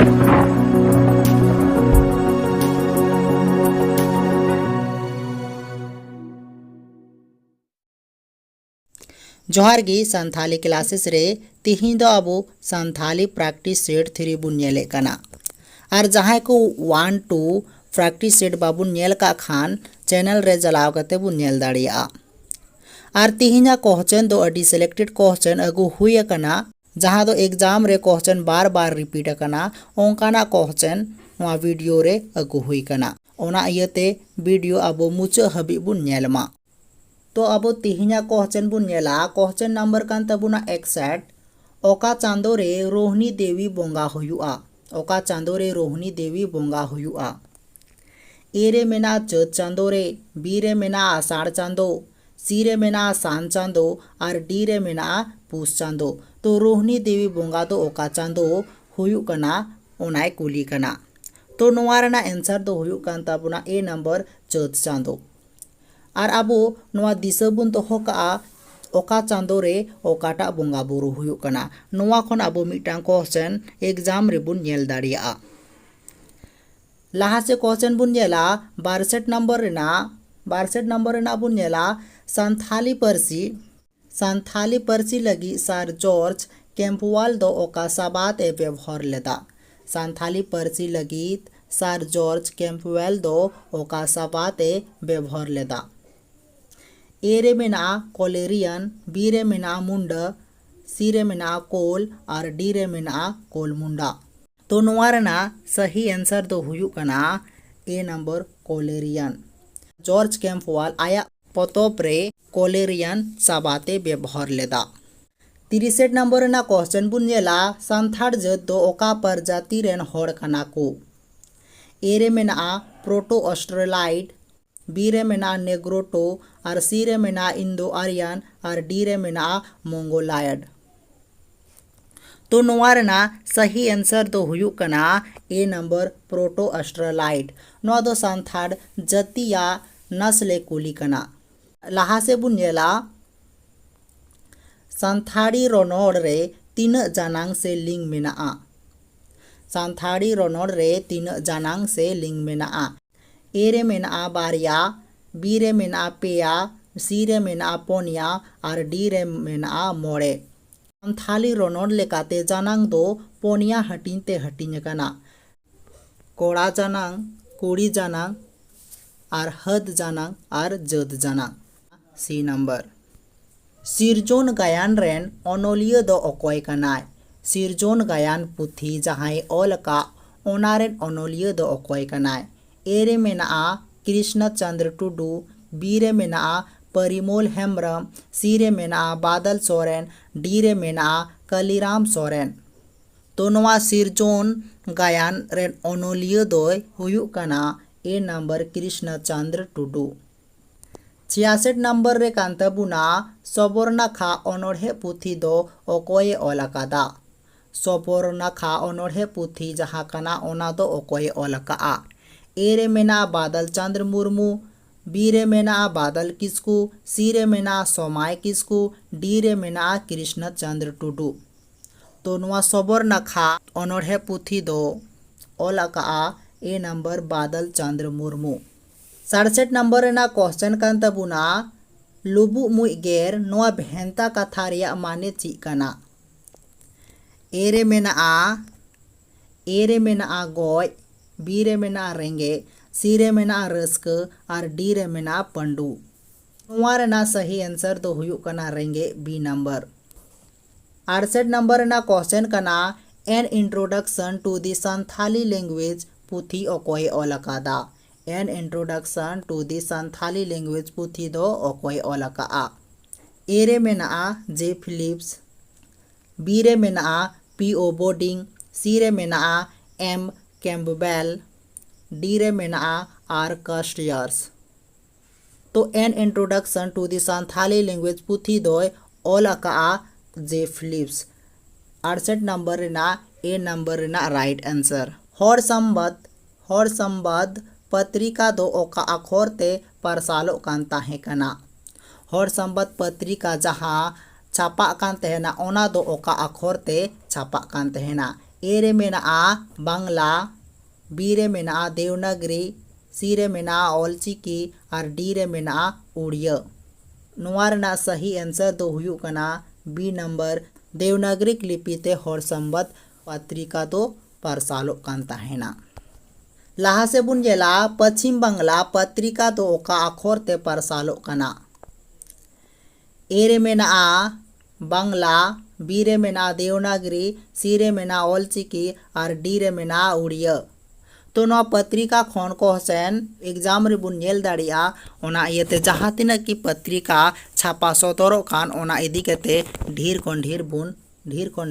जोहार गी संथाली क्लासेस रे तिहिं दो अबो संथाली प्रैक्टिस सेट 3 बुन नेले कना और जहां को 1 2 प्रैक्टिस सेट बाबुन नेल का खान चैनल रे जलाव कते बुन नेल दाड़िया और तिहिंया क्वेश्चन दो अडी सिलेक्टेड क्वेश्चन अगु हुई कना जहां दो एग्जाम रे क्वेश्चन बार बार रिपीट कना ओंकाना क्वेश्चन नवा वीडियो रे अगु हुई कना ओना इयते वीडियो अबो मुचा हबी बुन नेलमा। तो अब तिहिंया क्वेश्चन बुन नेला क्वेश्चन नंबर कान तबुना 61 ओका चांदो रे रोहिणी देवी बोंगा हुयुआ ओका चांदो रे रोहिणी देवी बोंगा हुयुआ ए रे मेना चौथ चांदो रे बी रे मेना आषाढ़ चांदो सी रे मेना सान चांदो और डी रे मेना पूस चांदो। तो रोहिणी देवी बोंगा दो ओका चांदो हुयु कना ओनाय कुली कना। तो नोवा रेना आंसर दो हुयु कान तबुना ए नंबर चौथ चांदो और अब नोवा दिशा बुन दोहो का ओका चांदो रे ओकाटा बोंगा बुरु हुयु कना नोवा खन अब मिटांग क्वेश्चन एग्जाम रे बुन नेल दाड़िया। लाहा से क्वेश्चन बुन नेला 62 नंबर रेना बुन नेला संथाली परसी लगी सर जॉर्ज कैंपवेल दो ओका सबात ए व्यवहार लेदा संथाली परसी लगी सर जॉर्ज कैंपवेल दो ओका सबात ए व्यवहार लेदा। ए रे मेना कोलेरियन बी रे मेना मुंडा सी रे मेना कोल और डी रे मेना कोल मुंडा। तो नोवा रेना सही आंसर दो हुयु कना ए नंबर कोलेरियन जॉर्ज कैंपवेल आया पोतोप रे कोलेरियन सबाते व्यवहार लेदा। 63 नंबर रेना क्वेश्चन बुन नेला संथाड़ जात दो ओका प्रजाति रेन होड़ कना को ए रे मेना प्रोटो ऑस्ट्रेलाइड बी रे मेना नेग्रोटो और सी रे मेना इंडो आर्यन और डी रे मेना मंगोलायड। तो नोवा रेना सही आंसर दो हुयु कना ए नंबर प्रोटो ऑस्ट्रेलाइड नोवा दो संथाड़ जाति या नस्ल कुली कना। लाहा से बुन नेला संथाड़ी रोनोड़ रे 3 जानांग से लिंग मेना संथाड़ी रोनोड़ रे 3 जानांग से लिंग मेना ए रे मेना बारिया बी रे मेना पेया सी रे मेना पोनिया और डी रे मेना मोड़े। संथाली रोनोड़ लेकाते जानांग दो पोनिया हटिंते हटिंग कना कोड़ा जानांग कुड़ी जानांग और हद जानांग और जद जानांग। सी नंबर सिरजोन गायन रेन ओनोलियो दो ओकोय कनाय सिरजोन गायन पुथी जहां ओल का ओनारेन ओनोलियो दो ओकोय कनाय ए रे मेना कृष्ण चंद्र टुडू बी रे मेना परिमोल हेम्ब्रम सी रे मेना बादल सोरेन डी रे मेना कलीराम सोरेन। तो नोवा सिरजोन गायन रेन ओनोलियो दो हुयु कना ए नंबर कृष्ण चंद्र टुडू। 66 नंबर रे कांतबुना सबोरनाखा ओनोढ़े पुथी दो ओकोये ओलकादा सबोरनाखा ओनोढ़े पुथी जहां कना ओना दो ओकोये ओलका ए रे मेना बादल चंद्र मुर्मू बी रे मेना बादल किस्कू सी रे मेना सोमाय किस्कू डी रे मेना कृष्ण चंद्र टुडू। तो नोवा सबोरनाखा ओनोढ़े पुथी दो ओलका ए नंबर बादल चंद्र मुर्मू। 67 नंबर रेना क्वेश्चन कान तबुना लुबु मुई गेर नोवा भेंता कथा रिया माने ची कना ए रे मेना गोय बी रे मेना रेंगे सी रे मेना रस्क और डी रे मेना पंडू। नोवा रेना सही आंसर दो हुयु कना रेंगे बी नंबर। 68 नंबर रेना क्वेश्चन कना an introduction to the Santali language पुथी ओकोय ओलकादा an introduction to the Santali language पुथी दो ओकोय ओलका ए रे मेना जे फिलिप्स बी रे मेना पी ओ बोर्डिंग सी रे मेना एम कैम्पबेल डी रे मेना आर कस्टियर्स। तो an introduction to the Santali language पुथी दो ओलका जे फिलिप्स। 68 नंबर रेना ए नंबर रेना राइट आंसर। होड़ संबद पत्रिका दो ओका अखोर ते परसालो कान ताहे कना होड़ संबद पत्रिका जहां छापा कान तहेना ओना दो ओका अखोर ते छापा कान तहेना ए रे मेनाआ बांगला, बी रे मेनाआ देवनागरी, सी रे मेनाआ ऑलचिकी और डी रे मेनाआ उड़िया। नोआ रना सही आंसर दो हुयु कना बी नंबर देवनागरी लिपि ते हर संबत पत्रिका दो परसालो कान ताहेना। लाहा से बुन जेला पश्चिम बांग्ला पत्रिका दो ओका अखोर ते परसालो कना। ए रे मेनाआ बांग्ला, बी रे मेनाआ देवनागरी, सी रे मेनाआ ऑलचिकी और डी रे मेनाआ उड़िया। तो नवा पत्रिका खन को हसेन एग्जाम रे बुन नेल दाड़िया ओना इयते जहाँ तिनक की पत्रिका छापा सतरो कान ओना इदी कते ढेर kon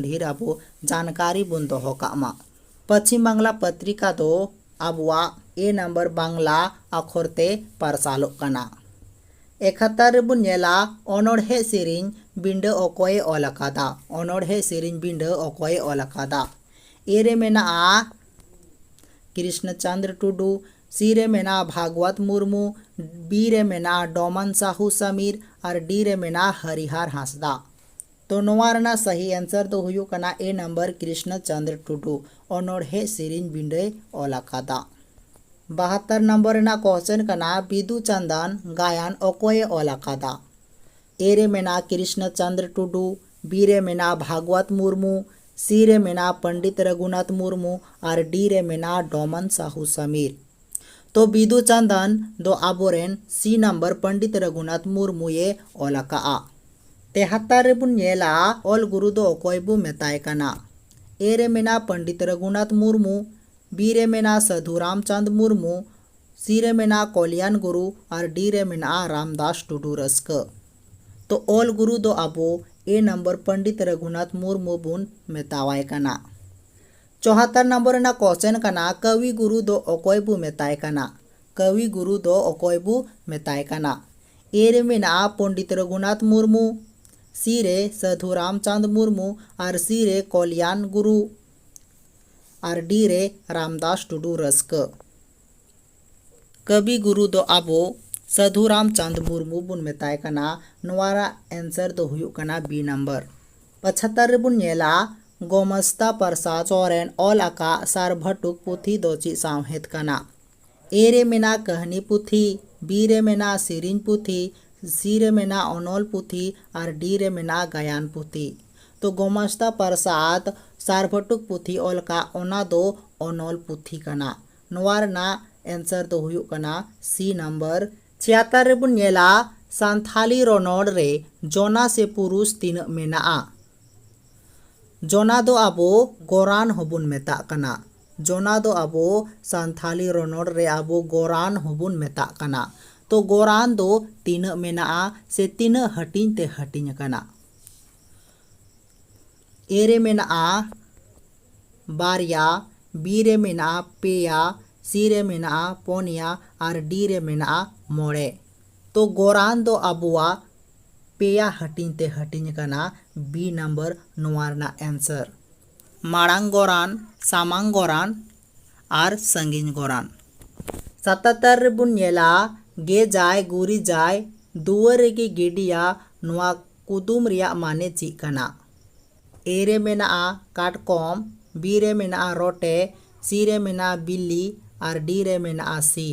ढेर अबो जानकारी बुन दोहो कामा। पश्चिम बांग्ला पत्रिका दो अबुआ ए नंबर बांग्ला अखोरते परसालो कना। 71 रे बुन नेला अनोढ़े सेरिंग बिंडो अकोये ओलकादा। अनोढ़े सेरिंग बिंडो अकोये ओलकादा। ए रे मेनाआ कृष्णचंद्र टुडू, सी रे मेनाआ भागवत मुर्मू, बी रे मेनाआ डोमन साहू समीर और डी रे मेनाआ हरिहर हांसदा। तो नोआ रना सही आंसर दो हुयु कना ए नंबर कृष्णचंद्र टुडू अनोढ़े सेरिंग बिंडे ओलकादा। 72 नंबर ना क्वेश्चन कना बिदु चंदन गायन अकोये ओलकादा। ए रे मेनाआ कृष्णचंद्र टुडू, बी रे मेनाआ भागवत मुर्मू, सी रे मेनाआ पंडित रघुनाथ मुर्मू और डी रे मेनाआ डोमन साहू समीर। तो बिदु चंदन दो आबोरेन सी नंबर पंडित रघुनाथ मुर्मू ये ओलका। 73 रे बुन नेला ऑल गुरु दो अकोय बु मेताय कना। ए रे मेनाआ पंडित रघुनाथ मुर्मू, बी रे मेनाआ साधु रामचंद मुर्मू, सी रे मेनाआ कल्याण गुरु और डी रे मेनाआ रामदास टुडू रस्क। तो ऑल गुरु दो अबो ए नंबर पंडित रघुनाथ मुर्मू बुन मेतावाय कना। 74 नंबर ना क्वेश्चन कना कवि गुरु दो अकोय बु मेताय कना। कवि गुरु दो अकोय बु मेताय कना। ए रे मेनाआ पंडित रघुनाथ मुर्मू, सी रे साधु रामचंद मुर्मू और सी रे कल्याण गुरु और डी रे रामदास टुडू रस्क। कवि गुरु दो अबो साधु रामचंद मुर्मू बुन मेताय कना। नोवारा आंसर दो हुयु कना बी नंबर। 75 बुन नेला गोमस्ता प्रसाद सोरेन ऑल आका सारभटुक पुथी दोची सामहेत कना। ए रे मेनाआ कहानी पुथी, बी रे मेनाआ सिरिन पुथी, सी रे मेनाआ अनोल पुथी और डी रे मेनाआ गायन पुथी। तो गोमस्ता प्रसाद सारभटुक पुथी ओलका ओना दो अनोल पुथी कना। नोवार ना आंसर दो हुयु कना सी नंबर। 76 रे बुन नेला सांथाली रोनोड़ रे जोना से पुरुष तीन मेनाआ। जोना दो अबो गोरान होबुन मेता कना। जोना दो अबो सांथाली रोनोड़ रे अबो गोरान होबुन मेता कना। तो गोरान दो तीन मेनाआ से तीन हटिन ते हटिन कना। ए रे मेनाआ बारिया, बी रे मेनाआ पेया, सी रे मेनाआ पोनिया और डी रे मेनाआ मोड़े। तो गोरान दो अबुआ पेया हटिन ते हटिन कना बी नंबर नोवारना आंसर। माड़ांग गोरान, सामांग गोरान और संगीन गोरान। 77 बुन नेला गे जाय गुरी जाय दुआर की गिडिया नोआ कुदुम रिया माने ची कना। ए रे मेनाआ काटकॉम, बी रे मेनाआ रोटे, सी रे मेनाआ बिल्ली और डी रे मेनाआ सी।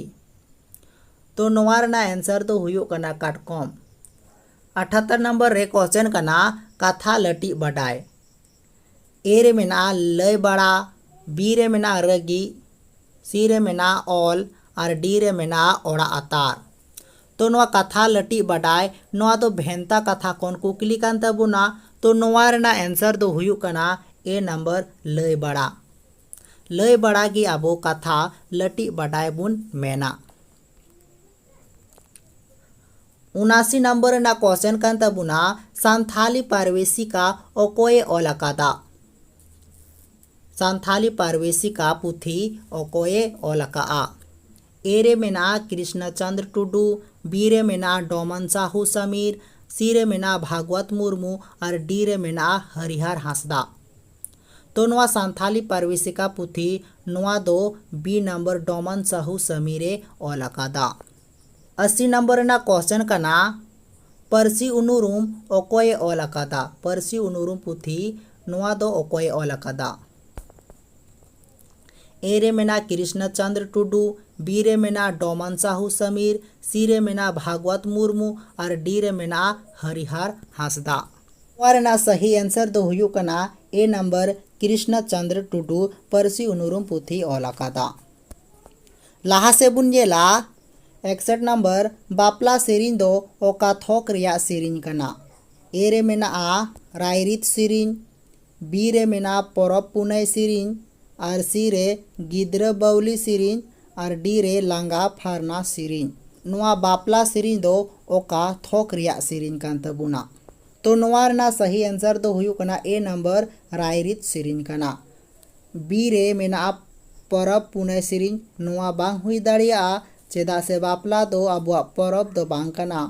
तो नोआ रना आंसर तो हुयु कना काटकॉम। 78 नंबर रे क्वेश्चन कना कथा लटी बडाय। ए रे मेनाआ लय बड़ा, बी रे मेनाआ रगी, सी रे मेनाआ ऑल और डी रे मेनाआ ओड़ा अतार। तो नोआ कथा लटी बडाय नोआ तो भेंता कथा कौन कुकली कान तबुना। तो नोआ रना आंसर दो हुयु कना ए नंबर लय बड़ा। लय बड़ा की अबो कथा लटी बडाय बुन मेना। 79 नंबर ना क्वेश्चन कान तबुना सांथाली पारवेशिका ओकोये ओलकादा। सांथाली पारवेशिका पुथी ओकोये ओलका। ए रे मेनाआ कृष्णचंद्र टुडू, बी रे मेनाआ डोमन साहू समीर, सी रे मेनाआ भागवत मुर्मू और डी रे मेनाआ हरिहर हांसदा। तो नोआ सांथाली पारवेशिका पुथी नोआ दो बी नंबर डोमन साहू समीरे ओलकादा। 80 नंबर ना क्वेश्चन कना परसी उनुरुम ओकोये ओलकादा। परसी उनुरुम पुथी नोआ दो ओकोये ओलकादा। ए रे मेना कृष्ण चंद्र टुडू, बी रे मेना डोमन साहू समीर, सी रे मेना भागवत मुर्मू और डी रे मेना हरिहर हांसदा। नोआ रेना सही आंसर दो हुयुग कना ए नंबर कृष्ण चंद्र टुडू परसी उनुरुम पुथी ऑल आकादा। लाहा से बुन जेला 61 नंबर बापला सेरिन दो ओका थोक रिया सेरिन कना। ए रे मेना रायरित सेरिन, बी रे मेना परब पुनय सेरिन और सी रे गिद्र बाउली सेरिन और डी रे लांगा फारना सेरिन। नोआ बापला सेरिन दो ओका थोक रिया सेरिन कान तबुना। तो नोआ रेना सही आंसर दो हुयुग कना ए नंबर रायरित सेरिन कना। बी रे मेना परब पुनय सेरिन नोआ बांग हुई दाड़िया चेदा से बापला दो अबुआ परब दो बांग कना।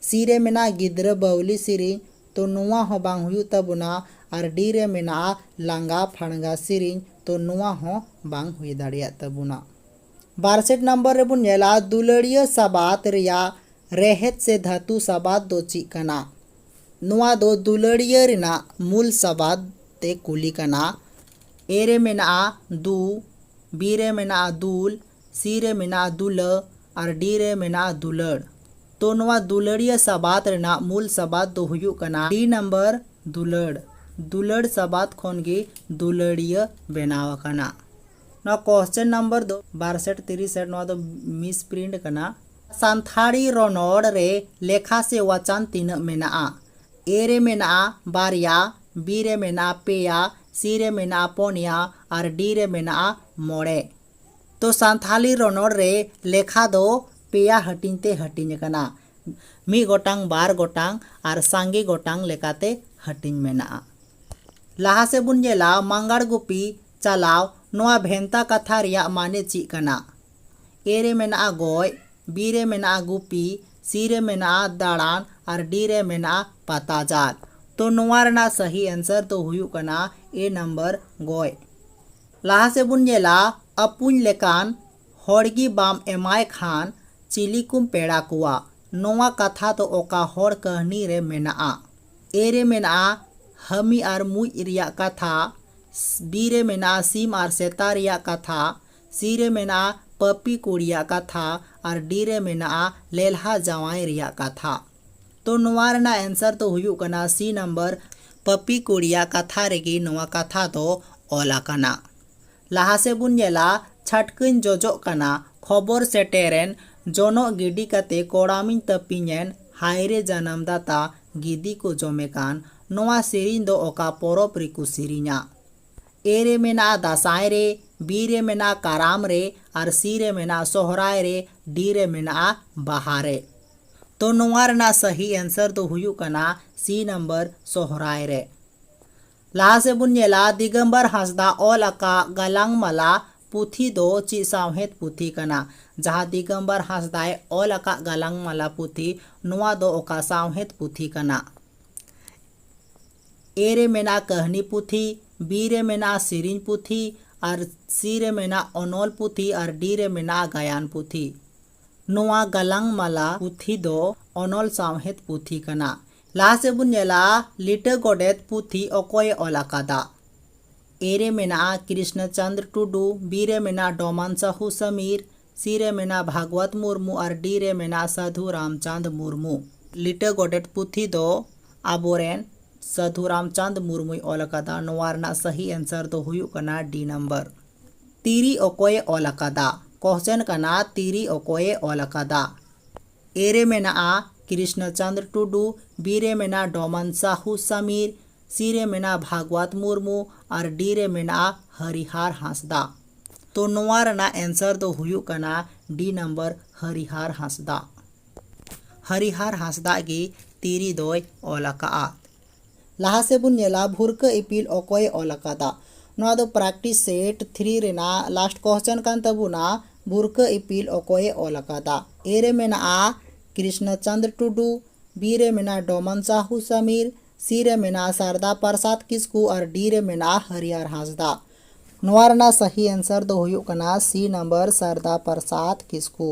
सी रे मेना गिद्र बाउली सेरिन तो नोआ हो बांग हुयु तबुना और डी रे मेना लांगा फाड़गा सेरिन तो नोआ हो बांग हुई दाड़िया तबुना। 62 नंबर रे बुन नेला दुलड़िया सबात रिया रेहेत से धातु सबात दो ची कना। नोआ दो दुलड़िया रिना मूल सबात ते कुली कना। ए रे मेना दू, बी रे मेना दुल, सी रे मेना दुल और डी रे मेना दुलड़। तो नोआ दुलड़िया सबात रेना मूल सबात दो हुयुग कना डी नंबर दुलड़। दुलड़ सबात खोन गे दुलड़िया बनाव कना। ना क्वेश्चन नंबर 2 62-63 नोआ दो मिस प्रिंट कना। सानथाड़ी रोनोड़ रे लेखा से वचन तीन मेना। ए रे मेना बारिया, बी रे मेना पेया, सी रे मेना पोनिया और डी रे मेना मोड़े। तो सानथाली रोनोड़ रे लेखा दो पेया हटिंग ते हटिंग कना। मी गोटांग बार गोटांग और सांगे गोटांग लेकाते हटिंग मेना। लाहा से बुन जेला मंगड़ गुपी चलाव नोआ भेंता कथा रिया माने ची कना। ए रे मेना गोय, बी रे मेना गुपी, सी रे मेना दाड़ान और डी रे मेना पताजाल। तो नोआ रेना सही आंसर तो हुयुग कना ए नंबर गोय। लाहा से बुन जेला अपुन लेकान होड़गी बाम एमाय खान चिलिकुम पेड़ा कुआ। नोआ कथा तो ओका होड़ कहनी रे मेना। ए रे मेना हमी और मुई रिया कथा, बी रे मेना सीम और सेता रिया कथा, सी रे मेना पपी कुड़िया कथा और डी रे मेना लेल्हा जवाई रिया कथा। तो नोआ रेना आंसर तो हुयुग कना सी नंबर पपी कुड़िया कथा रेगी नोआ कथा तो ओला कना। लाहा से बुन जेला छटकिन जोजो कना खबर सेटेरेन जोनो गिडी कते कोड़ामिन तपिनेन हायरे जन्मदाता गिदी को जोमेकान। नोआ सेरिन दो ओका पोरोप रिकु सेरिना। ए रे मेना दासाय रे, बी रे मेना काराम रे और सी रे मेना सोहराय रे, डी रे मेना बहारे। तो नोआ रेना सही आंसर तो हुयुग कना सी नंबर सोहराय रे। लाहा से बुन जेला दिगंबर हांसदा ऑल अका गलांग मला पुथी दो ची सावहेत पुथी कना। जहाँ दिगंबर हांसदाय ऑल अका गलांग मला पुथी नोआ दो ओका सावहेत पुथी कना। ए रे मेना कहनी पुथी, बी रे मेना सिरिन पुथी और सी रे मेना अनोल पुथी और डी रे मेना गायन पुथी। नोआ गलांग मला पुथी दो अनोल सावहेत पुथी कना। लाहा से बुन जेला लिटे गोडेत पुथी ओकोय ऑल आकादा। ए रे मेना कृष्ण चंद्र टुडू, बी रे मेना डोमन साहू समीर, सी रे मेना भागवत मुर्मू और डी रे मेना साधु रामचंद मुर्मू। लिटे गोडेत पुथी दो आबोरेन साधु रामचंद मुर्मू ऑल आकादा। नोआ रेना सही आंसर तो हुयुग कना डी नंबर। तीरी ओकोय ऑल आकादा। क्वेश्चन कना तीरी ओकोय ऑल आकादा। ए रे मेना कृष्ण चंद्र टुडू, बी रे मेना डोमन साहू समीर, सी रे मेना भागवत मुर्मू और डी रे मेना हरिहर हांसदा। तो नोआ रेना आंसर तो हुयुग कना डी नंबर हरिहर हांसदा। हरिहर हांसदा गी तीरी दोय ऑल आका। लाहा से बुन नेला भुरक इपिल ओकोय ऑल आकादा। नोआ दो प्रैक्टिस सेट 3 रेना लास्ट क्वेश्चन कान तबुना भुरक इपिल ओकोय ऑल आकादा। ए रे मेना कृष्ण चंद्र टुडू, बी रे मेना डोमन साहू समीर, सी रे मेना शारदा प्रसाद किस्कू और डी रे मेना हरिहर हांसदा। नोआ रेना सही आंसर दो हुयुग कना सी नंबर शारदा प्रसाद किस्कू।